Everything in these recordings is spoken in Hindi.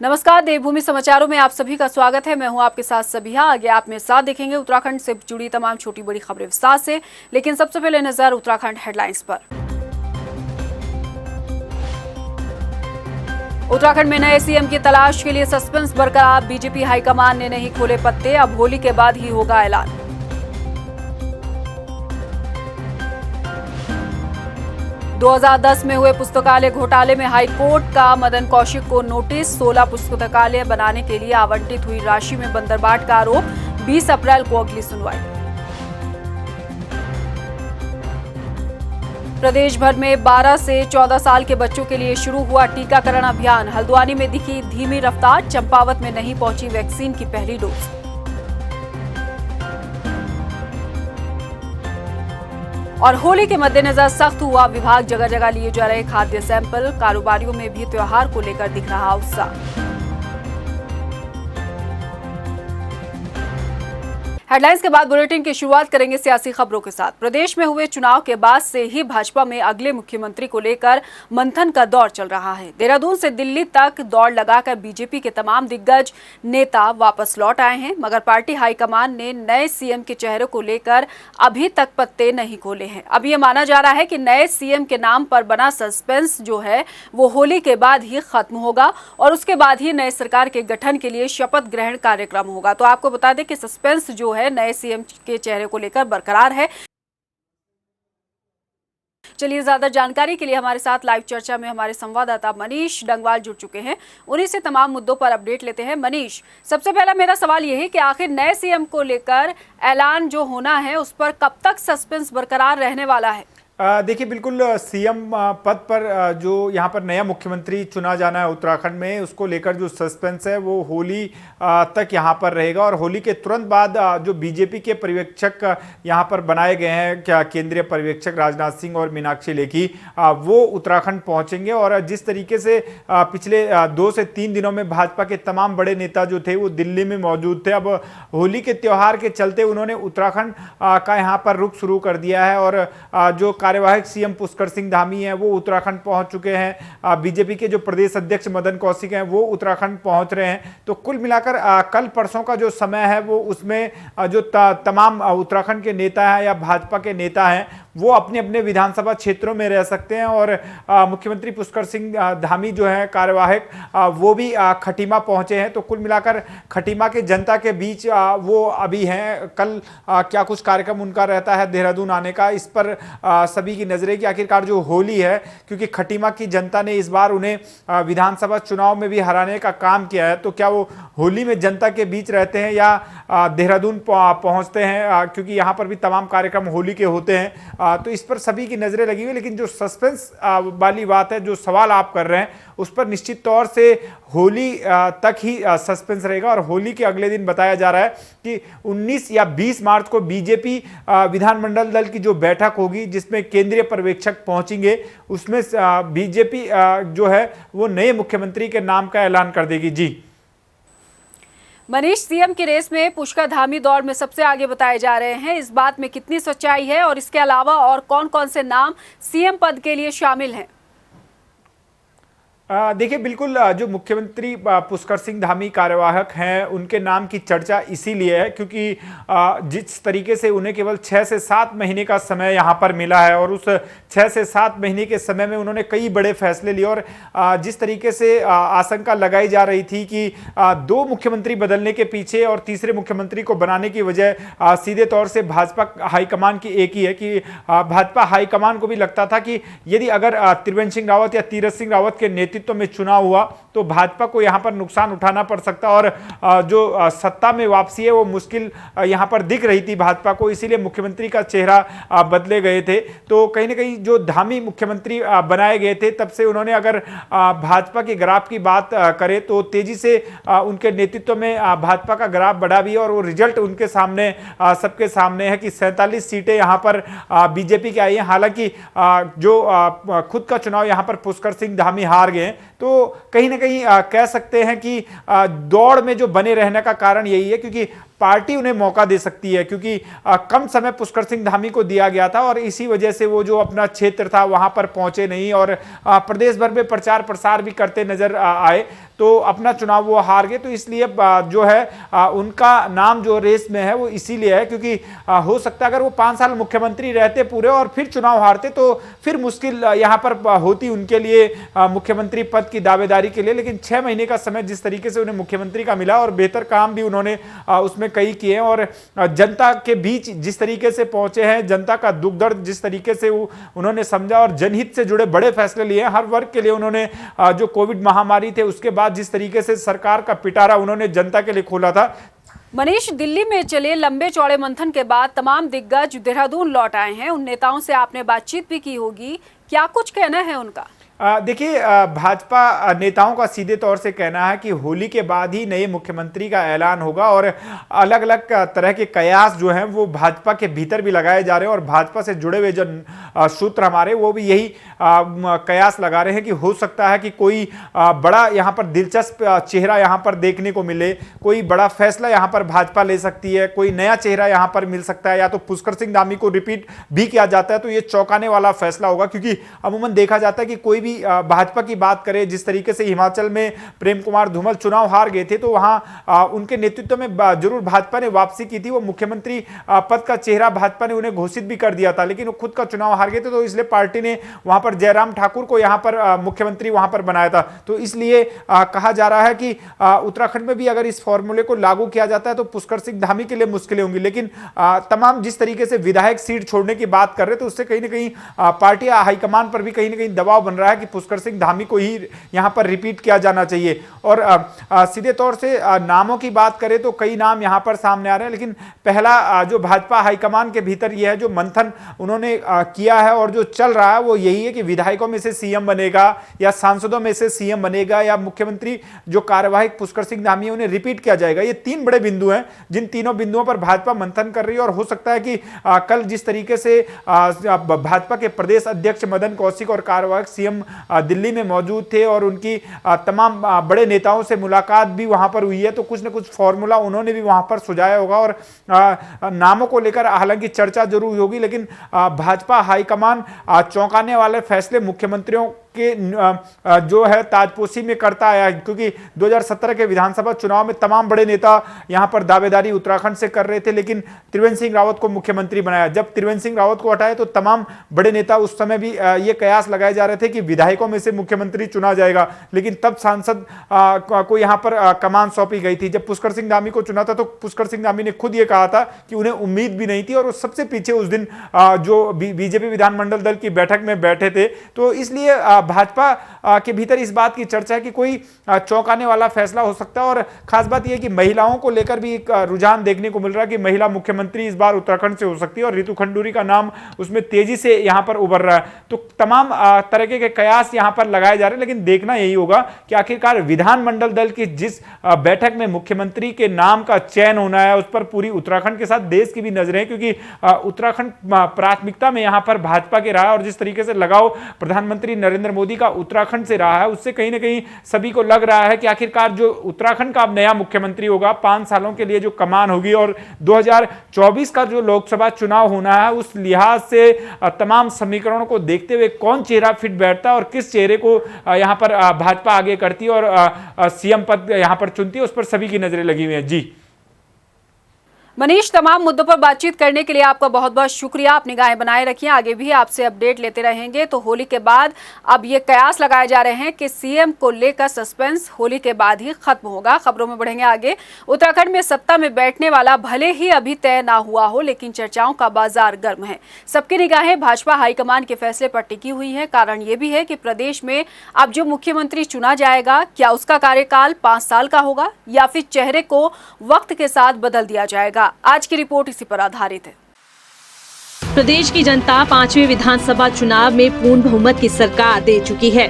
नमस्कार, देवभूमि समाचारों में आप सभी का स्वागत है। मैं हूं आपके साथ सबिहा। आगे आप मेरे साथ देखेंगे उत्तराखंड से जुड़ी तमाम छोटी बड़ी खबरें विस्तार से, लेकिन सबसे पहले नजर उत्तराखंड हेडलाइंस पर। उत्तराखंड में नए सीएम की तलाश के लिए सस्पेंस बरकरार। बीजेपी हाईकमान ने नहीं खोले पत्ते, अब होली के बाद ही होगा ऐलान। दो 2010 में हुए पुस्तकालय घोटाले में हाईकोर्ट का मदन कौशिक को नोटिस। 16 पुस्तकालय बनाने के लिए आवंटित हुई राशि में बंदरबाट का आरोप। 20 अप्रैल को अगली सुनवाई। प्रदेश भर में 12 से 14 साल के बच्चों के लिए शुरू हुआ टीकाकरण अभियान। हल्द्वानी में दिखी धीमी रफ्तार, चंपावत में नहीं पहुंची वैक्सीन की पहली डोज। और होली के मद्देनजर सख्त हुआ विभाग, जगह जगह लिए जा रहे खाद्य सैंपल। कारोबारियों में भी त्योहार को लेकर दिख रहा उत्साह। हेडलाइंस के बाद बुलेटिन की शुरुआत करेंगे सियासी खबरों के साथ। प्रदेश में हुए चुनाव के बाद से ही भाजपा में अगले मुख्यमंत्री को लेकर मंथन का दौर चल रहा है। देहरादून से दिल्ली तक दौड़ लगाकर बीजेपी के तमाम दिग्गज नेता वापस लौट आए हैं, मगर पार्टी हाईकमान ने नए सीएम के चेहरे को लेकर अभी तक पत्ते नहीं खोले हैं। अब ये माना जा रहा है कि नए सीएम के नाम पर बना सस्पेंस जो है वो होली के बाद ही खत्म होगा और उसके बाद ही नए सरकार के गठन के लिए शपथ ग्रहण कार्यक्रम होगा। तो आपको बता दें कि सस्पेंस जो है नए सीएम के चेहरे को लेकर बरकरार है। चलिए, ज्यादा जानकारी के लिए हमारे साथ लाइव चर्चा में हमारे संवाददाता मनीष डंगवाल जुड़ चुके हैं। उन्हीं से तमाम मुद्दों पर अपडेट लेते हैं। मनीष, सबसे पहला मेरा सवाल यह है कि आखिर नए सीएम को लेकर ऐलान जो होना है उस पर कब तक सस्पेंस बरकरार रहने वाला है? देखिए, बिल्कुल सीएम पद पर जो यहाँ पर नया मुख्यमंत्री चुना जाना है उत्तराखंड में, उसको लेकर जो सस्पेंस है वो होली तक यहाँ पर रहेगा। और होली के तुरंत बाद जो बीजेपी के पर्यवेक्षक यहाँ पर बनाए गए हैं, क्या केंद्रीय पर्यवेक्षक राजनाथ सिंह और मीनाक्षी लेखी, वो उत्तराखंड पहुँचेंगे। और जिस तरीके से पिछले 2 से 3 दिनों में भाजपा के तमाम बड़े नेता जो थे वो दिल्ली में मौजूद थे, अब होली के त्यौहार के चलते उन्होंने उत्तराखंड का यहाँ पर रुख शुरू कर दिया है। और जो कार्यवाहक सीएम पुष्कर सिंह धामी हैं वो उत्तराखंड पहुंच चुके हैं। बीजेपी के जो प्रदेश अध्यक्ष मदन कौशिक हैं वो उत्तराखंड पहुंच रहे हैं। तो कुल मिलाकर कल परसों का जो समय है वो उसमें जो तमाम उत्तराखंड के नेता हैं या भाजपा के नेता हैं वो अपने अपने विधानसभा क्षेत्रों में रह सकते हैं। और मुख्यमंत्री पुष्कर सिंह धामी जो है कार्यवाहक, वो भी खटीमा पहुंचे हैं। तो कुल मिलाकर खटीमा के जनता के बीच वो अभी हैं। कल क्या कुछ कार्यक्रम उनका रहता है देहरादून आने का, इस पर सभी की नजरें कि आखिरकार जो होली है, क्योंकि खटीमा की जनता ने इस बार उन्हें विधानसभा चुनाव में भी हराने का काम किया है, तो क्या वो होली में जनता के बीच रहते हैं या देहरादून पहुंचते हैं, क्योंकि यहाँ पर भी तमाम कार्यक्रम होली के होते हैं। तो इस पर सभी की नजरें लगी हुई। लेकिन जो सस्पेंस वाली बात है, जो सवाल आप कर रहे हैं, उस पर निश्चित तौर से होली तक ही सस्पेंस रहेगा। और होली के अगले दिन बताया जा रहा है कि 19 या 20 मार्च को बीजेपी विधानमंडल दल की जो बैठक होगी जिसमें केंद्रीय पर्यवेक्षक पहुंचेंगे, उसमें बीजेपी जो है वो नए मुख्यमंत्री के नाम का ऐलान कर देगी। जी मनीष, सीएम की रेस में पुष्कर धामी दौड़ में सबसे आगे बताए जा रहे हैं, इस बात में कितनी सच्चाई है और इसके अलावा और कौन कौन से नाम सीएम पद के लिए शामिल हैं? देखिए, बिल्कुल जो मुख्यमंत्री पुष्कर सिंह धामी कार्यवाहक हैं उनके नाम की चर्चा इसीलिए है क्योंकि जिस तरीके से उन्हें केवल 6 से 7 महीने का समय यहाँ पर मिला है और उस 6 से 7 महीने के समय में उन्होंने कई बड़े फैसले लिए। और जिस तरीके से आशंका लगाई जा रही थी कि 2 मुख्यमंत्री बदलने के पीछे और तीसरे मुख्यमंत्री को बनाने की वजह सीधे तौर से भाजपा हाईकमान की एक ही है कि भाजपा हाईकमान को भी लगता था कि यदि अगर त्रिवेंद्र सिंह रावत या तीरथ सिंह रावत के नेतृत्व में चुनाव हुआ तो भाजपा को यहां पर नुकसान उठाना पड़ सकता और जो सत्ता में वापसी है वो मुश्किल यहां पर दिख रही थी भाजपा को, इसीलिए मुख्यमंत्री का चेहरा बदले गए थे। तो कहीं ना कहीं जो धामी मुख्यमंत्री बनाए गए थे तब से उन्होंने, अगर भाजपा के ग्राफ की बात करें तो तेजी से उनके नेतृत्व में भाजपा का ग्राफ बढ़ा भी और वो रिजल्ट उनके सामने सबके सामने है कि 47 सीटें यहां पर बीजेपी की आई हैं। हालांकि जो खुद का चुनाव यहां पर पुष्कर सिंह धामी हार गए, तो कहीं ना कहीं कह सकते हैं कि दौड़ में जो बने रहने का कारण यही है क्योंकि पार्टी उन्हें मौका दे सकती है, क्योंकि कम समय पुष्कर सिंह धामी को दिया गया था और इसी वजह से वो जो अपना क्षेत्र था वहां पर पहुंचे नहीं और प्रदेश भर में प्रचार प्रसार भी करते नजर आए, तो अपना चुनाव वो हार गए। तो इसलिए जो है उनका नाम जो रेस में है वो इसीलिए है क्योंकि हो सकता है अगर वो 5 साल मुख्यमंत्री रहते पूरे और फिर चुनाव हारते तो फिर मुश्किल यहां पर होती उनके लिए मुख्यमंत्री पद की दावेदारी के लिए। लेकिन 6 महीने का समय जिस तरीके से उन्हें मुख्यमंत्री का मिला और बेहतर काम भी उन्होंने उसमें कई किए और जनता के बीच जिस तरीके से पहुंचे हैं, जनता का दुख दर्द जिस तरीके से उन्होंने समझा और जनहित से जुड़े बड़े फैसले लिए, हर वर्ग के लिए उन्होंने जो कोविड महामारी थे उसके बाद जिस तरीके से सरकार का पिटारा उन्होंने जनता के लिए खोला था। मनीष, दिल्ली में चले लंबे चौड़े मंथन के बाद तमाम दिग्गज देहरादून लौट आए हैं। उन नेताओं से आपने बातचीत भी की होगी, क्या कुछ कहना है उनका? देखिए, भाजपा नेताओं का सीधे तौर से कहना है कि होली के बाद ही नए मुख्यमंत्री का ऐलान होगा और अलग अलग तरह के कयास जो हैं वो भाजपा के भीतर भी लगाए जा रहे हैं और भाजपा से जुड़े हुए जो सूत्र हमारे वो भी यही कयास लगा रहे हैं कि हो सकता है कि कोई बड़ा यहाँ पर दिलचस्प चेहरा यहाँ पर देखने को मिले, कोई बड़ा फैसला यहाँ पर भाजपा ले सकती है, कोई नया चेहरा यहाँ पर मिल सकता है, या तो पुष्कर सिंह धामी को रिपीट भी किया जाता है तो ये चौंकाने वाला फैसला होगा। क्योंकि अमूमन देखा जाता है कि कोई भी भाजपा की बात करें, जिस तरीके से हिमाचल में प्रेम कुमार धूमल चुनाव हार गए थे तो वहां उनके नेतृत्व में जरूर भाजपा ने वापसी की थी, वो मुख्यमंत्री पद का चेहरा भाजपा ने उन्हें घोषित भी कर दिया था, लेकिन वो खुद का चुनाव हार गए थे तो इसलिए पार्टी ने वहां पर जयराम ठाकुर को यहां पर मुख्यमंत्री वहां पर बनाया था। तो इसलिए कहा जा रहा है कि उत्तराखंड में भी अगर इस फॉर्मूले को लागू किया जाता है तो पुष्कर सिंह धामी के लिए मुश्किलें होंगी। लेकिन तमाम जिस तरीके से विधायक सीट छोड़ने की बात कर रहे थे उससे कहीं ना कहीं पार्टी हाईकमान पर भी कहीं ना कहीं दबाव बन रहा है कि पुष्कर सिंह धामी को ही यहां पर रिपीट किया जाना चाहिए। और सीधे तौर से नामों की बात करें तो कई नाम यहां पर सामने आ रहे हैं, लेकिन पहला जो भाजपा हाईकमान के भीतर यह है जो मंथन उन्होंने किया है और जो चल रहा है वो यही है कि विधायकों में से सीएम बनेगा या सांसदों में से सीएम बनेगा या मुख्यमंत्री जो कार्यवाहक पुष्कर सिंह धामी है उन्हें रिपीट किया जाएगा। ये 3 बड़े बिंदु हैं जिन तीनों बिंदुओं पर भाजपा मंथन कर रही है और हो सकता है कि कल जिस तरीके से भाजपा के प्रदेश अध्यक्ष मदन कौशिक और कार्यवाहक सीएम दिल्ली में मौजूद थे और उनकी तमाम बड़े नेताओं से मुलाकात भी वहां पर हुई है तो कुछ न कुछ फॉर्मूला उन्होंने भी वहां पर सुझाया होगा और नामों को लेकर हालांकि चर्चा जरूर होगी, लेकिन भाजपा हाईकमान चौंकाने वाले फैसले मुख्यमंत्रियों के जो है ताजपोशी में करता आया, क्योंकि 2017 के विधानसभा चुनाव में तमाम बड़े नेता यहां पर दावेदारी उत्तराखंड से कर रहे थे, लेकिन त्रिवेंद्र सिंह रावत को मुख्यमंत्री बनाया। जब त्रिवेंद्र सिंह रावत को हटाए तो तमाम बड़े नेता उस समय भी ये कयास लगाए जा रहे थे कि विधायकों में से मुख्यमंत्री चुना जाएगा, लेकिन तब सांसद को यहां पर कमान सौंपी गई थी। जब पुष्कर सिंह धामी को चुना था तो पुष्कर सिंह धामी ने खुद ये कहा था कि उन्हें उम्मीद भी नहीं थी और सबसे पीछे उस दिन जो बीजेपी विधानमंडल दल की बैठक में बैठे थे। तो इसलिए भाजपा के भीतर इस बात की चर्चा है कि कोई चौंकाने वाला फैसला हो सकता है और खास बात यह कि महिलाओं को लेकर भी एक रुझान देखने को मिल रहा है कि महिला मुख्यमंत्री इस बार उत्तराखंड से हो सकती है और रितु खंडूरी का नाम उसमें तेजी से यहां पर उभर रहा है। तो तमाम तरह के कयास यहां पर लगाए जा रहे हैं, लेकिन देखना यही होगा कि आखिरकार विधानमंडल दल की जिस बैठक में मुख्यमंत्री के नाम का चयन होना है उस पर पूरी उत्तराखंड के साथ देश की भी नजरें हैं, क्योंकि उत्तराखंड प्राथमिकता में यहां पर भाजपा के रहा है और जिस तरीके से लगाव प्रधानमंत्री नरेंद्र मोदी का उत्तराखंड से रहा है उससे कहीं ना कहीं सभी को लग रहा है कि आखिरकार जो उत्तराखंड का अब नया मुख्यमंत्री होगा 5 सालों के लिए जो कमान होगी और 2024 का जो लोकसभा चुनाव होना है उस लिहाज से तमाम समीकरणों को देखते हुए कौन चेहरा फिट बैठता है और किस चेहरे को यहां पर भाजपा आगे करती है और सीएम पद यहां पर चुनती है, उस पर सभी की नजरें लगी हुई हैं। जी मनीष, तमाम मुद्दों पर बातचीत करने के लिए आपका बहुत बहुत शुक्रिया। आप निगाहें बनाए रखिए, आगे भी आपसे अपडेट लेते रहेंगे। तो होली के बाद अब ये कयास लगाए जा रहे हैं कि सीएम को लेकर सस्पेंस होली के बाद ही खत्म होगा। खबरों में बढ़ेंगे आगे। उत्तराखंड में सत्ता में बैठने वाला भले ही अभी तय ना हुआ हो, लेकिन चर्चाओं का बाजार गर्म है। सबकी निगाहें भाजपा हाईकमान के फैसले पर टिकी हुई है। कारण ये भी है कि प्रदेश में अब जो मुख्यमंत्री चुना जाएगा, क्या उसका कार्यकाल 5 साल का होगा या फिर चेहरे को वक्त के साथ बदल दिया जाएगा। आज की रिपोर्ट इसी पर आधारित है। प्रदेश की जनता 5वें विधानसभा चुनाव में पूर्ण बहुमत की सरकार दे चुकी है।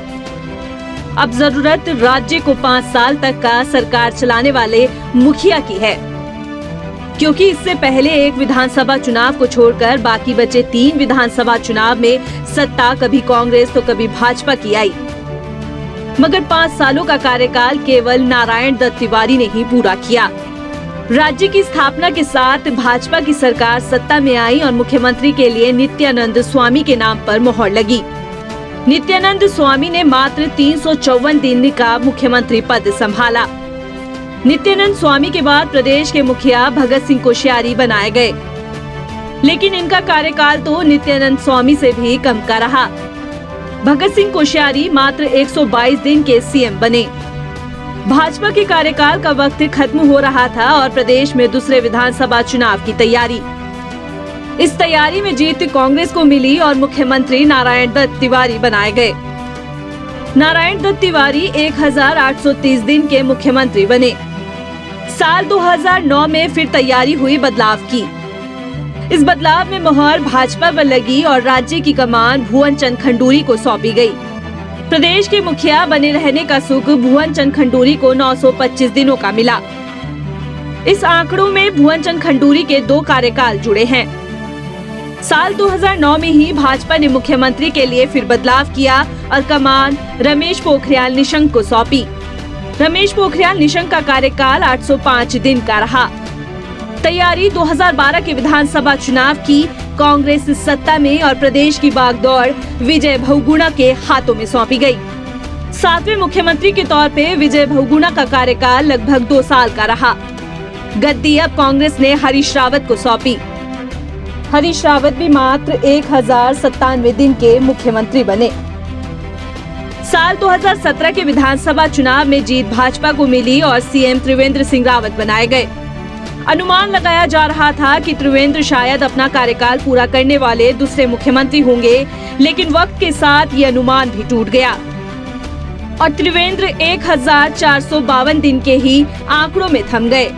अब जरूरत राज्य को 5 साल तक का सरकार चलाने वाले मुखिया की है, क्योंकि इससे पहले एक विधानसभा चुनाव को छोड़कर बाकी बचे 3 विधानसभा चुनाव में सत्ता कभी कांग्रेस तो कभी भाजपा की आई, मगर 5 सालों का कार्यकाल केवल नारायण दत्त तिवारी ने ही पूरा किया। राज्य की स्थापना के साथ भाजपा की सरकार सत्ता में आई और मुख्यमंत्री के लिए नित्यानंद स्वामी के नाम पर मोहर लगी। नित्यानंद स्वामी ने मात्र 354 दिन का मुख्यमंत्री पद संभाला। नित्यानंद स्वामी के बाद प्रदेश के मुखिया भगत सिंह कोश्यारी बनाए गए, लेकिन इनका कार्यकाल तो नित्यानंद स्वामी से भी कम का रहा। भगत सिंह कोश्यारी मात्र 122 दिन के सीएम बने। भाजपा के कार्यकाल का वक्त खत्म हो रहा था और प्रदेश में दूसरे विधानसभा चुनाव की तैयारी। इस तैयारी में जीत कांग्रेस को मिली और मुख्यमंत्री नारायण दत्त तिवारी बनाए गए। नारायण दत्त तिवारी 1830 दिन के मुख्यमंत्री बने। साल 2009 में फिर तैयारी हुई बदलाव की। इस बदलाव में मोहर भाजपा पर लगी और राज्य की कमान भुवन चंद खंडूरी को सौंपी गई। प्रदेश के मुखिया बने रहने का सुख भुवन चंद खंडूरी को 925 दिनों का मिला। इस आंकड़ों में भुवन चंद खंडूरी के 2 कार्यकाल जुड़े हैं। साल 2009 में ही भाजपा ने मुख्यमंत्री के लिए फिर बदलाव किया और कमान रमेश पोखरियाल निशंक को सौंपी। रमेश पोखरियाल निशंक का कार्यकाल 805 दिन का रहा। तैयारी 2012 के विधानसभा चुनाव की। कांग्रेस सत्ता में और प्रदेश की बागडोर विजय बहुगुणा के हाथों में सौंपी गई। 7वें मुख्यमंत्री के तौर पे विजय बहुगुणा का कार्यकाल लगभग 2 साल का रहा। गद्दी अब कांग्रेस ने हरीश रावत को सौंपी। हरीश रावत भी मात्र 1097 दिन के मुख्यमंत्री बने। साल 2017 के विधानसभा चुनाव में जीत भाजपा को मिली और सीएम त्रिवेंद्र सिंह रावत बनाए गए। अनुमान लगाया जा रहा था कि त्रिवेंद्र शायद अपना कार्यकाल पूरा करने वाले दूसरे मुख्यमंत्री होंगे, लेकिन वक्त के साथ ये अनुमान भी टूट गया और त्रिवेंद्र 1452 दिन के ही आंकड़ों में थम गए।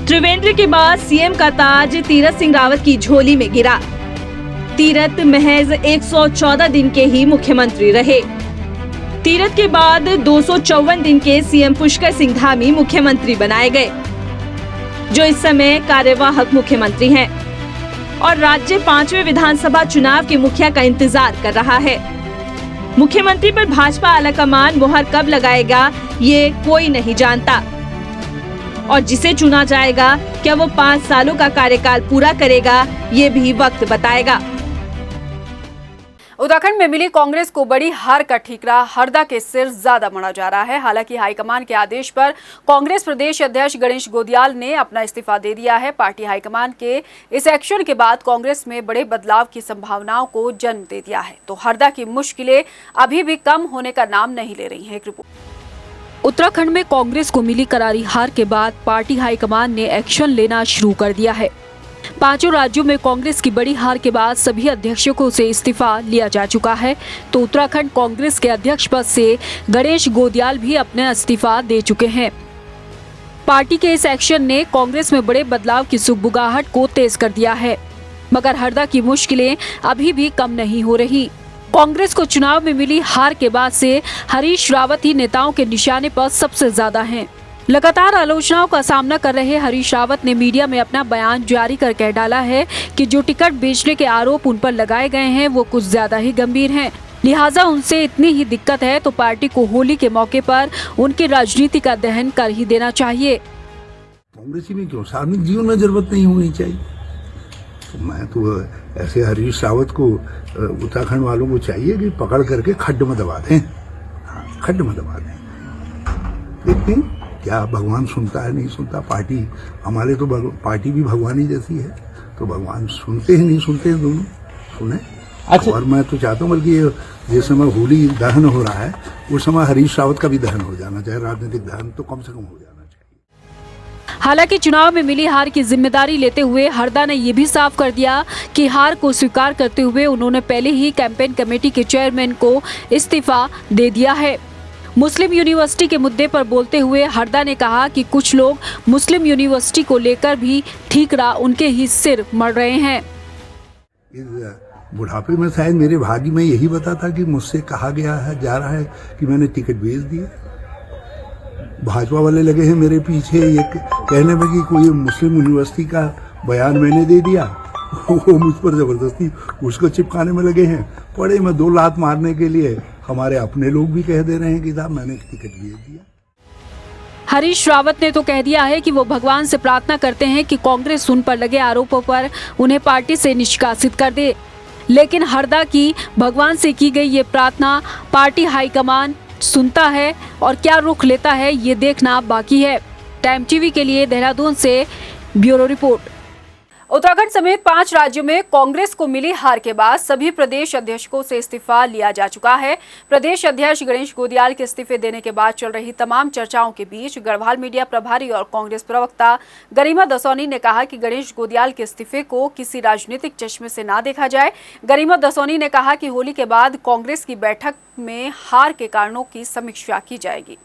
त्रिवेंद्र के बाद सीएम का ताज तीरथ सिंह रावत की झोली में गिरा। तीरथ महज 114 दिन के ही मुख्यमंत्री रहे। तीरथ के बाद 254 दिन के सीएम पुष्कर सिंह धामी मुख्यमंत्री बनाए गए, जो इस समय कार्यवाहक मुख्यमंत्री हैं और राज्य 5वें विधानसभा चुनाव के मुखिया का इंतजार कर रहा है। मुख्यमंत्री पर भाजपा आलाकमान मोहर कब लगाएगा ये कोई नहीं जानता और जिसे चुना जाएगा क्या वो 5 सालों का कार्यकाल पूरा करेगा ये भी वक्त बताएगा। उत्तराखंड में मिली कांग्रेस को बड़ी हार का ठीकरा हरदा के सिर ज्यादा मढ़ा जा रहा है। हालांकि हाईकमान के आदेश पर कांग्रेस प्रदेश अध्यक्ष गणेश गोदियाल ने अपना इस्तीफा दे दिया है। पार्टी हाईकमान के इस एक्शन के बाद कांग्रेस में बड़े बदलाव की संभावनाओं को जन्म दे दिया है, तो हरदा की मुश्किलें अभी भी कम होने का नाम नहीं ले रही हैं। उत्तराखंड में कांग्रेस को मिली करारी हार के बाद पार्टी हाईकमान ने एक्शन लेना शुरू कर दिया है। 5 राज्यों में कांग्रेस की बड़ी हार के बाद सभी अध्यक्षों से इस्तीफा लिया जा चुका है, तो उत्तराखंड कांग्रेस के अध्यक्ष पद से गणेश गोदियाल भी अपना इस्तीफा दे चुके हैं। पार्टी के इस एक्शन ने कांग्रेस में बड़े बदलाव की सुगबुगाहट को तेज कर दिया है, मगर हरदा की मुश्किलें अभी भी कम नहीं हो रही। कांग्रेस को चुनाव में मिली हार के बाद से हरीश रावत ही नेताओं के निशाने पर सबसे ज्यादा हैं। लगातार आलोचनाओं का सामना कर रहे हरीश रावत ने मीडिया में अपना बयान जारी कर कह डाला है कि जो टिकट बेचने के आरोप उन पर लगाए गए हैं वो कुछ ज्यादा ही गंभीर हैं, लिहाजा उनसे इतनी ही दिक्कत है तो पार्टी को होली के मौके पर उनकी राजनीति का दहन कर ही देना चाहिए। कांग्रेसी में क्यों, सार्वजनिक जीवन में जरूरत नहीं होनी चाहिए। तो मैं तो ऐसे हरीश रावत को उत्तराखंड वालों को चाहिए कि पकड़ करके खड्ड में दबा दें, खड्ड में दबा दें। देखते क्या भगवान सुनता है नहीं सुनता। पार्टी हमारे तो पार्टी भी भगवानी जैसी है, तो भगवान सुनते हैं नहीं सुनते हैं, दोनों सुने। अच्छा। और मैं तो चाहता हूँ बल्कि जिस समय होली दहन हो रहा है उस समय हरीश रावत का भी दहन हो जाना चाहिए, राजनीतिक दहन तो कम से कम हो जाना चाहिए। हालांकि चुनाव में मिली हार की जिम्मेदारी लेते हुए हरदा ने ये भी साफ कर दिया कि हार को स्वीकार करते हुए उन्होंने पहले ही कैंपेन कमेटी के चेयरमैन को इस्तीफा दे दिया है। मुस्लिम यूनिवर्सिटी के मुद्दे पर बोलते हुए हरदा ने कहा कि कुछ लोग मुस्लिम यूनिवर्सिटी को लेकर भी ठीकरा उनके ही सिर मढ़ रहे हैं। बुढ़ापे में शायद मेरे भाग्य में यही बता था कि मुझसे कहा गया है जा रहा है कि मैंने टिकट बेच दिया। भाजपा वाले लगे हैं मेरे पीछे ये कहने में कि कोई मुस्लिम यूनिवर्सिटी का बयान मैंने दे दिया, वो मुझ पर जबरदस्ती उसको चिपकाने में लगे हैं। पड़े में 2 लात मारने के लिए हमारे अपने लोग भी कह दे रहे हैं कि साहब मैंने टिकट बेच दिया। हरीश रावत ने तो कह दिया है कि वो भगवान से प्रार्थना करते हैं कि कांग्रेस उन पर लगे आरोपों पर उन्हें पार्टी से निष्कासित कर दे। लेकिन हरदा की भगवान से की गई ये प्रार्थना पार्टी हाईकमान सुनता है और क्या रुख लेता है ये देखना बाकी है। टाइम टीवी के लिए देहरादून से ब्यूरो रिपोर्ट। उत्तराखंड समेत 5 राज्यों में कांग्रेस को मिली हार के बाद सभी प्रदेश अध्यक्षों से इस्तीफा लिया जा चुका है। प्रदेश अध्यक्ष गणेश गोदियाल के इस्तीफे देने के बाद चल रही तमाम चर्चाओं के बीच गढ़वाल मीडिया प्रभारी और कांग्रेस प्रवक्ता गरिमा दसौनी ने कहा कि गणेश गोदियाल के इस्तीफे को किसी राजनीतिक चश्मे से ना देखा जाए। गरिमा दसौनी ने कहा कि होली के बाद कांग्रेस की बैठक में हार के कारणों की समीक्षा की जाएगी।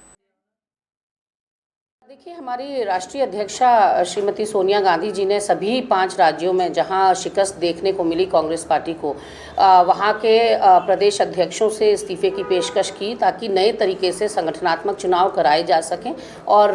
देखिए, हमारी राष्ट्रीय अध्यक्षा श्रीमती सोनिया गांधी जी ने सभी 5 राज्यों में जहां शिकस्त देखने को मिली कांग्रेस पार्टी को, वहां के प्रदेश अध्यक्षों से इस्तीफे की पेशकश की ताकि नए तरीके से संगठनात्मक चुनाव कराए जा सकें और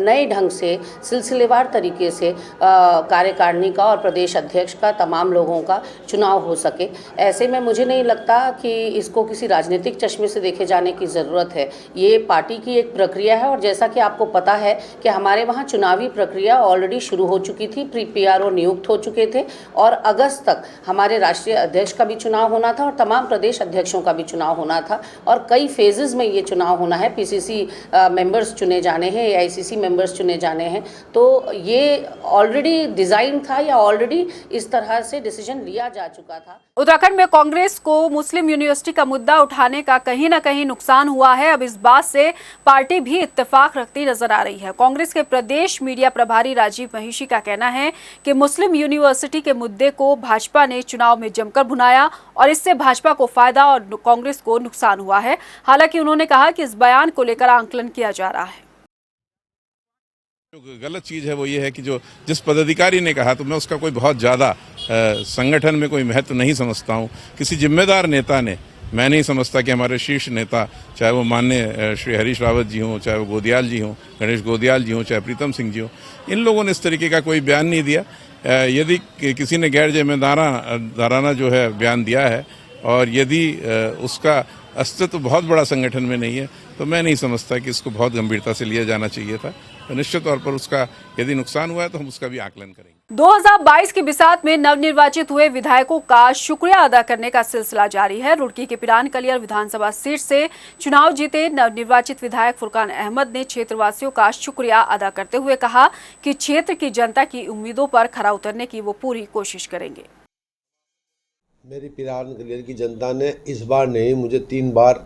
नए ढंग से सिलसिलेवार तरीके से कार्यकारिणी का और प्रदेश अध्यक्ष का तमाम लोगों का चुनाव हो सके। ऐसे में मुझे नहीं लगता कि इसको किसी राजनीतिक चश्मे से देखे जाने की ज़रूरत है। ये पार्टी की एक प्रक्रिया है और जैसा कि आपको पता है कि हमारे वहाँ चुनावी प्रक्रिया ऑलरेडी शुरू हो चुकी थी, PRO नियुक्त हो चुके थे और अगस्त तक हमारे राष्ट्रीय अध्यक्ष का भी चुनाव होना था और तमाम प्रदेश अध्यक्षों का भी चुनाव होना था और कई फेजेस में ये चुनाव होना है। PCC मेंबर्स चुने जाने हैं, AICC मेंबर्स चुने जाने हैं। तो ये ऑलरेडी डिज़ाइन था या ऑलरेडी इस तरह से डिसीजन लिया जा चुका था। उत्तराखंड में कांग्रेस को मुस्लिम यूनिवर्सिटी का मुद्दा उठाने का कहीं न कहीं नुकसान हुआ है। अब इस बात से पार्टी भी इत्तेफाक रखती नजर आ रही है। कांग्रेस के प्रदेश मीडिया प्रभारी राजीव महिषी का कहना है कि मुस्लिम यूनिवर्सिटी के मुद्दे को भाजपा ने चुनाव में जमकर भुनाया और इससे भाजपा को फायदा और कांग्रेस को नुकसान हुआ है। हालांकि उन्होंने कहा कि इस बयान को लेकर आंकलन किया जा रहा है। जो गलत चीज़ है वो ये है कि जो जिस पदाधिकारी ने कहा तो मैं उसका कोई बहुत ज़्यादा संगठन में कोई महत्व नहीं समझता हूँ। किसी जिम्मेदार नेता ने, मैं नहीं समझता कि हमारे शीर्ष नेता, चाहे वो माननीय श्री हरीश रावत जी हों, चाहे वो गोदियाल जी हों, गणेश गोदियाल जी हों, चाहे प्रीतम सिंह जी हों, इन लोगों ने इस तरीके का कोई बयान नहीं दिया। यदि किसी ने गैर जिम्मेदाराना जो है बयान दिया है और यदि उसका अस्तित्व बहुत बड़ा संगठन में नहीं है तो मैं नहीं समझता कि इसको बहुत गंभीरता से लिया जाना चाहिए था। तो निश्चित तौर पर उसका यदि नुकसान हुआ है तो हम उसका भी आकलन करेंगे। 2022 की बिसात में नवनिर्वाचित हुए विधायकों का शुक्रिया अदा करने का सिलसिला जारी है। रुड़की के पिरान कलियर विधानसभा सीट से चुनाव जीते नवनिर्वाचित विधायक फुरकान अहमद ने क्षेत्रवासियों का शुक्रिया अदा करते हुए कहा कि क्षेत्र की जनता की उम्मीदों पर खरा उतरने की वो पूरी कोशिश करेंगे। मेरी पिरान कलियर की जनता ने इस बार नहीं, मुझे 3 बार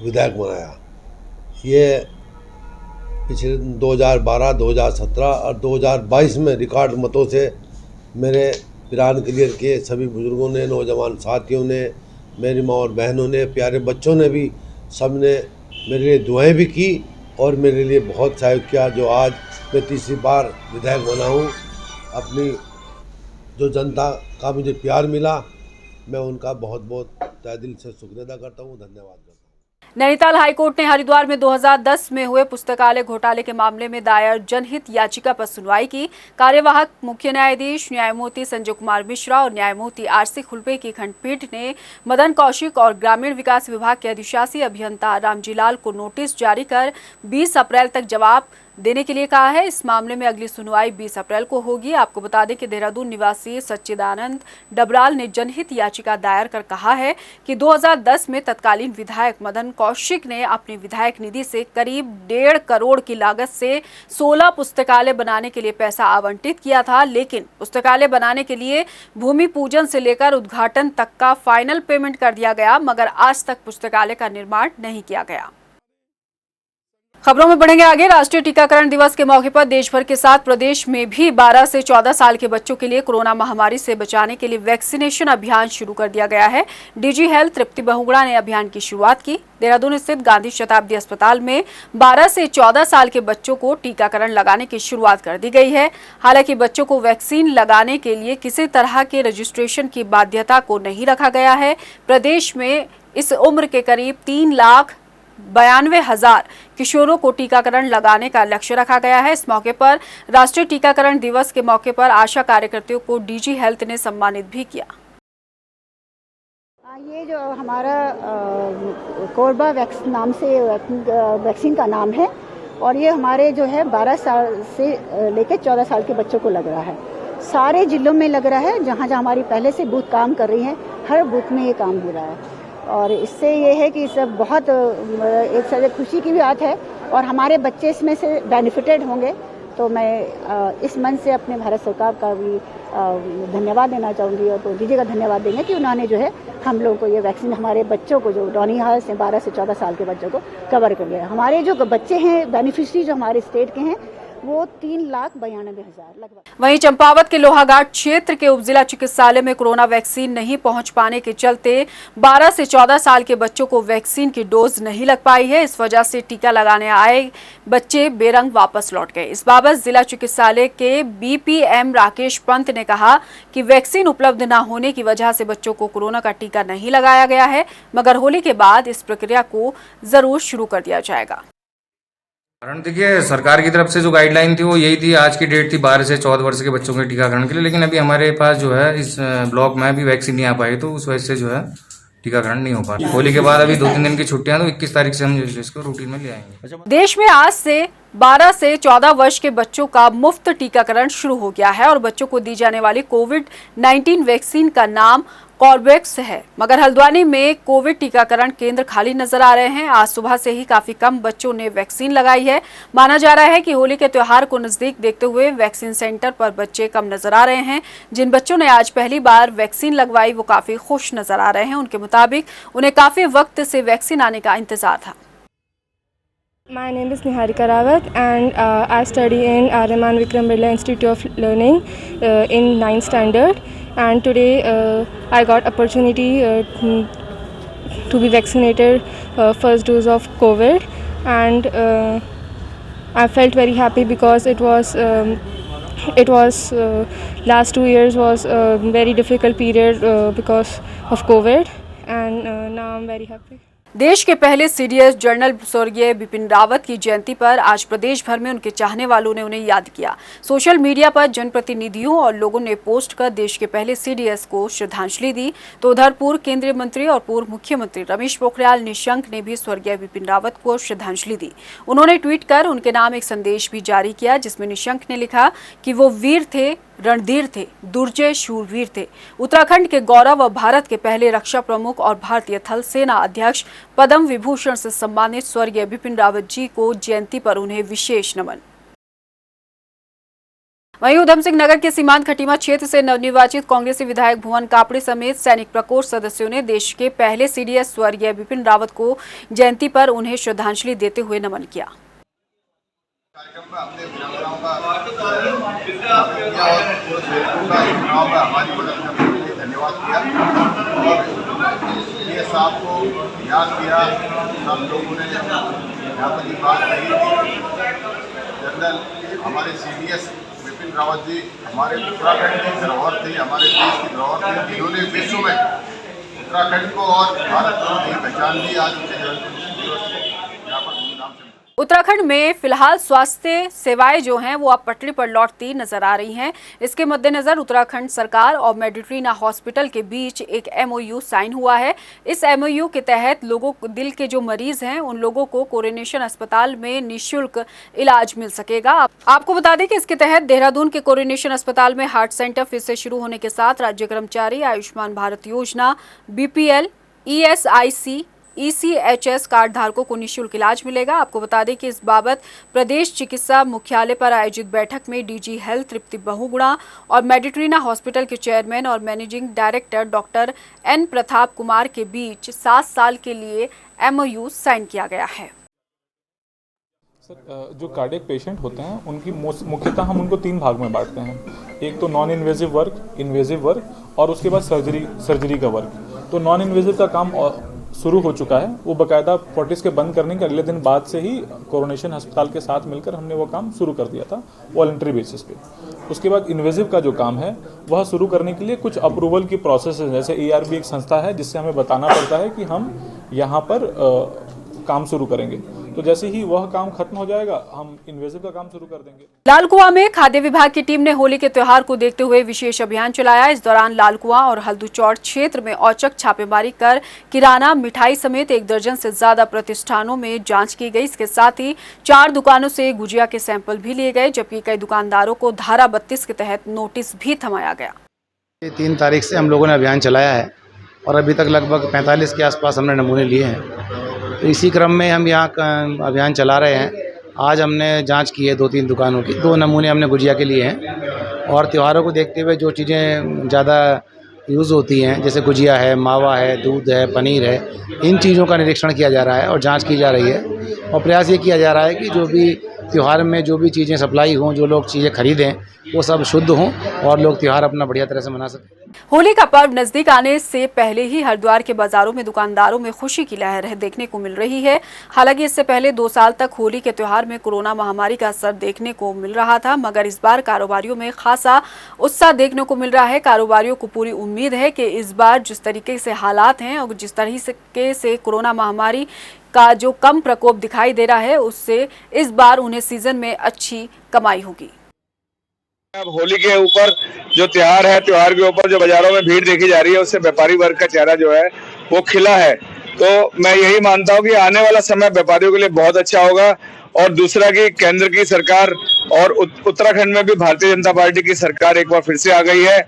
विधायक बनाया। ये पिछले 2012, 2017 और 2022 में रिकॉर्ड मतों से मेरे पिरान कलियर के सभी बुजुर्गों ने, नौजवान साथियों ने, मेरी माँ और बहनों ने, प्यारे बच्चों ने भी, सब ने मेरे लिए दुआएं भी की और मेरे लिए बहुत सहयोग किया। जो आज मैं तीसरी बार विधायक बना हूँ, अपनी जो जनता का मुझे प्यार मिला, मैं उनका बहुत बहुत तहे दिल से शुक्रिया अदा करता हूँ, धन्यवाद करता हूँ। नैनीताल हाईकोर्ट ने हरिद्वार में 2010 में हुए पुस्तकालय घोटाले के मामले में दायर जनहित याचिका पर सुनवाई की। कार्यवाहक मुख्य न्यायाधीश न्यायमूर्ति संजय कुमार मिश्रा और न्यायमूर्ति RC खुलपे की खंडपीठ ने मदन कौशिक और ग्रामीण विकास विभाग के अधिशासी अभियंता रामजीलाल को नोटिस जारी कर 20 अप्रैल तक जवाब देने के लिए कहा है। इस मामले में अगली सुनवाई 20 अप्रैल को होगी। आपको बता दें कि देहरादून निवासी सच्चिदानंद डबराल ने जनहित याचिका दायर कर कहा है कि 2010 में तत्कालीन विधायक मदन कौशिक ने अपनी विधायक निधि से करीब 1.5 करोड़ की लागत से 16 पुस्तकालय बनाने के लिए पैसा आवंटित किया था, लेकिन पुस्तकालय बनाने के लिए भूमि पूजन से लेकर उद्घाटन तक का फाइनल पेमेंट कर दिया गया, मगर आज तक पुस्तकालय का निर्माण नहीं किया गया। खबरों में बढ़ेंगे आगे। राष्ट्रीय टीकाकरण दिवस के मौके पर देश भर के साथ प्रदेश में भी 12 से 14 साल के बच्चों के लिए कोरोना महामारी से बचाने के लिए वैक्सीनेशन अभियान शुरू कर दिया गया है। DG हेल्थ तृप्ति बहुगुणा ने अभियान की शुरुआत की। देहरादून स्थित गांधी शताब्दी अस्पताल में 12 से 14 साल के बच्चों को टीकाकरण लगाने की शुरुआत कर दी गई है। हालांकि बच्चों को वैक्सीन लगाने के लिए किसी तरह के रजिस्ट्रेशन की बाध्यता को नहीं रखा गया है। प्रदेश में इस उम्र के करीब 3,92,000 किशोरों को टीकाकरण लगाने का लक्ष्य रखा गया है। इस मौके पर राष्ट्रीय टीकाकरण दिवस के मौके पर आशा कार्यकर्ताओं को DG हेल्थ ने सम्मानित भी किया। ये जो हमारा कोरबा वैक्स नाम से वैक्सीन का नाम है, और ये हमारे जो है 12 साल से लेकर 14 साल के बच्चों को लग रहा है। सारे जिलों में लग रहा है, जहाँ जहाँ हमारी पहले से बूथ काम कर रही हैं, हर बूथ में ये काम हो रहा है। और इससे ये है कि सब बहुत एक तरह खुशी की भी बात है और हमारे बच्चे इसमें से बेनिफिटेड होंगे। तो मैं इस मन से अपने भारत सरकार का भी धन्यवाद देना चाहूँगी और मोदी जी का धन्यवाद देंगे कि उन्होंने जो है हम लोगों को ये वैक्सीन हमारे बच्चों को जो डॉनिहाल से 12 से 14 साल के बच्चों को कवर कर लिया। हमारे जो बच्चे हैं बेनिफिशरी जो हमारे स्टेट के हैं वो 3,92,000 लगभग। वहीं चंपावत के लोहाघाट क्षेत्र के उपजिला चिकित्सालय में कोरोना वैक्सीन नहीं पहुंच पाने के चलते 12 से 14 साल के बच्चों को वैक्सीन की डोज नहीं लग पाई है। इस वजह से टीका लगाने आए बच्चे बेरंग वापस लौट गए। इस बाबत जिला चिकित्सालय के बीपीएम राकेश पंत ने कहा कि वैक्सीन उपलब्ध न होने की वजह से बच्चों को कोरोना का टीका नहीं लगाया गया है, मगर होली के बाद इस प्रक्रिया को जरूर शुरू कर दिया जाएगा। कारण देखिए, सरकार की तरफ से जो गाइडलाइन थी वो यही थी, आज की डेट थी 12 से 14 वर्ष के बच्चों के टीकाकरण के लिए, लेकिन अभी हमारे पास जो है इस ब्लॉक में भी वैक्सीन नहीं आ पाई, तो उस वजह से जो है टीकाकरण नहीं हो पा रहा। होली के बाद अभी 2-3 दिन की छुट्टियां, तो 21 तारीख से हम इसको रूटीन में ले आएंगे। देश में आज से 12 से 14 वर्ष के बच्चों का मुफ्त टीकाकरण शुरू हो गया है और बच्चों को दी जाने वाली कोविड-19 वैक्सीन का नाम कॉर्बेवैक्स है। मगर हल्द्वानी में कोविड टीकाकरण केंद्र खाली नजर आ रहे हैं। आज सुबह से ही काफी कम बच्चों ने वैक्सीन लगाई है। माना जा रहा है कि होली के त्योहार को नजदीक देखते हुए वैक्सीन सेंटर पर बच्चे कम नजर आ रहे हैं। जिन बच्चों ने आज पहली बार वैक्सीन लगवाई वो काफी खुश नजर आ रहे हैं। उनके मुताबिक उन्हें काफी वक्त से वैक्सीन आने का इंतजार था। My name is Niharika Rawat and I study in Rahman Vikram Birla Institute of Learning in 9th standard, and today I got opportunity to be vaccinated first dose of COVID, and I felt very happy because it was last 2 years was a very difficult period because of COVID, and now I'm very happy. देश के पहले सीडीएस जनरल स्वर्गीय बिपिन रावत की जयंती पर आज प्रदेश भर में उनके चाहने वालों ने उन्हें याद किया। सोशल मीडिया पर जनप्रतिनिधियों और लोगों ने पोस्ट कर देश के पहले सीडीएस को श्रद्धांजलि दी। तो उधर पूर्व केंद्रीय मंत्री और पूर्व मुख्यमंत्री रमेश पोखरियाल निशंक ने भी स्वर्गीय बिपिन रावत को श्रद्धांजलि दी। उन्होंने ट्वीट कर उनके नाम एक संदेश भी जारी किया, जिसमें निशंक ने लिखा कि वो वीर थे, रणधीर थे, दुर्जय शूरवीर थे, उत्तराखंड के गौरव और भारत के पहले रक्षा प्रमुख और भारतीय थल सेना अध्यक्ष, पद्म विभूषण से सम्मानित स्वर्गीय बिपिन रावत जी को जयंती पर उन्हें विशेष नमन। वहीं उधम सिंह नगर के सीमांत खटीमा क्षेत्र से नवनिर्वाचित कांग्रेसी विधायक भुवन कापड़े समेत सैनिक प्रकोष्ठ सदस्यों ने देश के पहले सीडीएस स्वर्गीय बिपिन रावत को जयंती पर उन्हें श्रद्धांजलि देते हुए नमन किया। कार्यक्रम में अपने वीरांगनाओं का हमारी मदद करने के लिए धन्यवाद किया और ये साहब को याद किया। सब लोगों ने यहाँ पर की बात कही थी, जनरल हमारे सीडीएस बिपिन रावत जी हमारे उत्तराखंड की धरोहर थी, हमारे देश की धरोहर थी, जिन्होंने विश्व में उत्तराखंड को और भारत को नई पहचान दी। आज उनके जन्मदिन दिवस यहाँ पर धूमधाम से उत्तराखंड में फिलहाल स्वास्थ्य सेवाएं जो हैं वो अब पटरी पर लौटती नजर आ रही हैं। इसके मद्देनजर उत्तराखंड सरकार और मेडिट्रीना हॉस्पिटल के बीच एक एमओयू साइन हुआ है। इस एमओयू के तहत लोगों दिल के जो मरीज हैं उन लोगों को कोरोनेशन अस्पताल में निःशुल्क इलाज मिल सकेगा। आपको बता दें कि इसके तहत देहरादून के कोरोनेशन अस्पताल में हार्ट सेंटर फिर से शुरू होने के साथ राज्य कर्मचारी आयुष्मान भारत योजना, बीपीएल, ईएसआईसी, ECHS कार्ड धारकों को निःशुल्क इलाज मिलेगा। आपको बता दें कि इस बाबत प्रदेश चिकित्सा मुख्यालय पर आयोजित बैठक में डीजी हेल्थ तृप्ति बहुगुणा और मेडिट्रीना हॉस्पिटल के चेयरमैन और managing director doctor N Pratap Kumar के बीच 7 साल के लिए MOU साइन किया गया है। सर, जो कार्डियक पेशेंट होते हैं उनकी मुख्यतः हम उनको 3 भाग में बांटते हैं। एक तो non invasive work, invasive work और उसके बाद सर्जरी का वर्क। तो नॉन इन्वेजिव का काम शुरू हो चुका है। वो बाकायदा फोर्टिस के बंद करने के अगले दिन बाद से ही कोरोनेशन अस्पताल के साथ मिलकर हमने वो काम शुरू कर दिया था वॉलंटरी बेसिस पे। उसके बाद इन्वेजिव का जो काम है वह शुरू करने के लिए कुछ अप्रूवल की प्रोसेस है, जैसे ARB एक संस्था है जिससे हमें बताना पड़ता है कि हम यहाँ पर काम शुरू करेंगे। तो जैसे ही वह काम खत्म हो जाएगा हम इन्वेजिव का काम शुरू कर देंगे। लालकुआं में खाद्य विभाग की टीम ने होली के त्योहार को देखते हुए विशेष अभियान चलाया। इस दौरान लालकुआं और हल्दूचौड़ क्षेत्र में औचक छापेमारी कर किराना, मिठाई समेत 1 दर्जन से ज्यादा प्रतिष्ठानों में जांच की गई। इसके साथ ही 4 दुकानों से गुजिया के सैंपल भी लिए गए, जबकि कई दुकानदारों को धारा 32 के तहत नोटिस भी थमाया गया। 3 तारीख से हम लोगों ने अभियान चलाया है और अभी तक लगभग 45 के आसपास हमने नमूने लिए हैं। तो इसी क्रम में हम यहाँ अभियान चला रहे हैं। आज हमने जांच की है 2-3 दुकानों की, 2 नमूने हमने गुजिया के लिए हैं। और त्योहारों को देखते हुए जो चीज़ें ज़्यादा यूज़ होती हैं, जैसे गुजिया है, मावा है, दूध है, पनीर है, इन चीज़ों का निरीक्षण किया जा रहा है और जांच की जा रही है। और प्रयास ये किया जा रहा है कि जो भी त्यौहार में जो भी चीज़ें सप्लाई हों, जो लोग चीज़ें खरीदें, वो सब शुद्ध हों और लोग त्यौहार अपना बढ़िया तरह से मना सकें। होली का पर्व नजदीक आने से पहले ही हरिद्वार के बाजारों में दुकानदारों में खुशी की लहर देखने को मिल रही है। हालांकि इससे पहले 2 साल तक होली के त्योहार में कोरोना महामारी का असर देखने को मिल रहा था, मगर इस बार कारोबारियों में खासा उत्साह देखने को मिल रहा है। कारोबारियों को पूरी उम्मीद है कि इस बार जिस तरीके से हालात हैं और जिस तरीके से कोरोना महामारी का जो कम प्रकोप दिखाई दे रहा है, उससे इस बार उन्हें सीजन में अच्छी कमाई होगी। अब होली के ऊपर जो त्योहार है, त्योहार के ऊपर जो बाजारों में भीड़ देखी जा रही है, उससे व्यापारी वर्ग का चेहरा जो है वो खिला है। तो मैं यही मानता हूं कि आने वाला समय व्यापारियों के लिए बहुत अच्छा होगा। और दूसरा कि केंद्र की सरकार और उत्तराखंड में भी भारतीय जनता पार्टी की सरकार एक बार फिर से आ गई है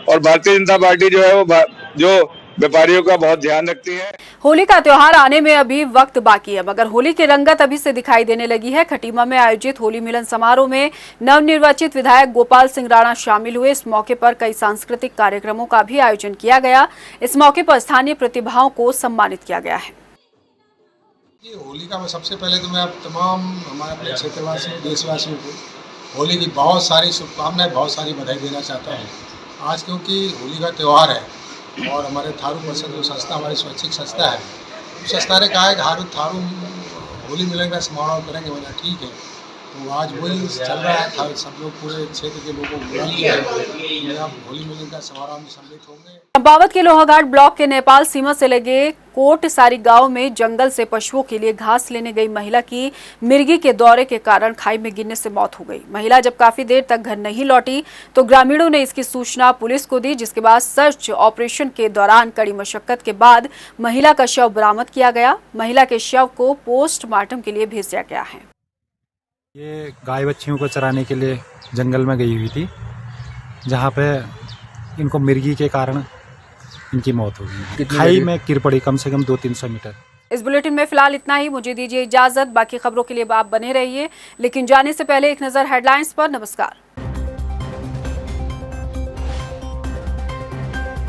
और भारतीय जनता पार्टी जो है वो जो व्यापारियों का बहुत ध्यान रखती है। होली का त्योहार आने में अभी वक्त बाकी है, मगर होली की रंगत अभी से दिखाई देने लगी है। खटीमा में आयोजित होली मिलन समारोह में नवनिर्वाचित विधायक गोपाल सिंह राणा शामिल हुए। इस मौके पर कई सांस्कृतिक कार्यक्रमों का भी आयोजन किया गया। इस मौके पर स्थानीय प्रतिभाओं को सम्मानित किया गया है। होली का सबसे पहले तो मैं तमाम हमारे अपने क्षेत्रवासियों, देशवासियों को होली की बहुत सारी शुभकामनाएं, बहुत सारी बधाई देना चाहता हूँ। आज क्योंकि होली का त्यौहार है और हमारे थारू परिषद जो संस्था, हमारी स्वैच्छिक संस्था है, उस संस्था ने कहा है कि थारू होली मिलन का समारोह करेंगे। बोला ठीक है, तो आज वही चल रहा है। सब लोग पूरे क्षेत्र के लोगों को बुला लिया है, होली मिलन का समारोह में सम्मिलित होंगे। चंपावत के लोहाघाट ब्लॉक के नेपाल सीमा से लगे कोट सारी गांव में जंगल से पशुओं के लिए घास लेने गई महिला की मिर्गी के दौरे के कारण खाई में गिरने से मौत हो गई। महिला जब काफी देर तक घर नहीं लौटी तो ग्रामीणों ने इसकी सूचना पुलिस को दी, जिसके बाद सर्च ऑपरेशन के दौरान कड़ी मशक्कत के बाद महिला का शव बरामद किया गया। महिला के शव को पोस्टमार्टम के लिए भेज दिया गया है। ये गाय बच्चियों को चराने के लिए जंगल में गई हुई थी, जहाँ पे इनको मिर्गी के कारण इनकी मौत हो गई। खाई में गिर पड़ी कम से कम 200-300 मीटर। इस बुलेटिन में फिलहाल इतना ही। मुझे दीजिए इजाजत। बाकी खबरों के लिए आप बने रहिए, लेकिन जाने से पहले एक नजर हेडलाइंस पर। नमस्कार।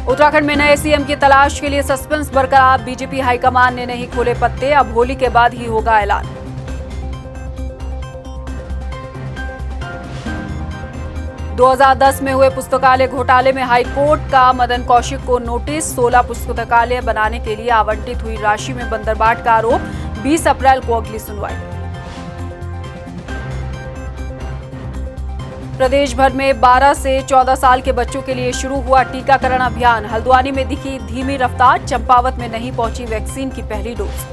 उत्तराखंड में नए सीएम की तलाश के लिए सस्पेंस बरकरार। बीजेपी हाईकमान ने नहीं खोले पत्ते, अब होली के बाद ही होगा ऐलान। दो 2010 में हुए पुस्तकालय घोटाले में हाईकोर्ट का मदन कौशिक को नोटिस। 16 पुस्तकालय बनाने के लिए आवंटित हुई राशि में बंदरबाट का आरोप। 20 अप्रैल को अगली सुनवाई। प्रदेश भर में 12 से 14 साल के बच्चों के लिए शुरू हुआ टीकाकरण अभियान। हल्द्वानी में दिखी धीमी रफ्तार। चंपावत में नहीं पहुंची वैक्सीन की पहली डोज।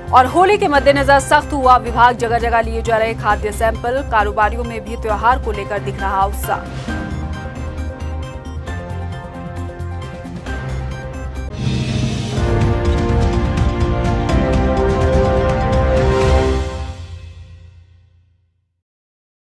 और होली के मद्देनजर सख्त हुआ विभाग। जगह जगह लिए जा रहे खाद्य सैंपल। कारोबारियों में भी त्योहार को लेकर दिख रहा उत्साह।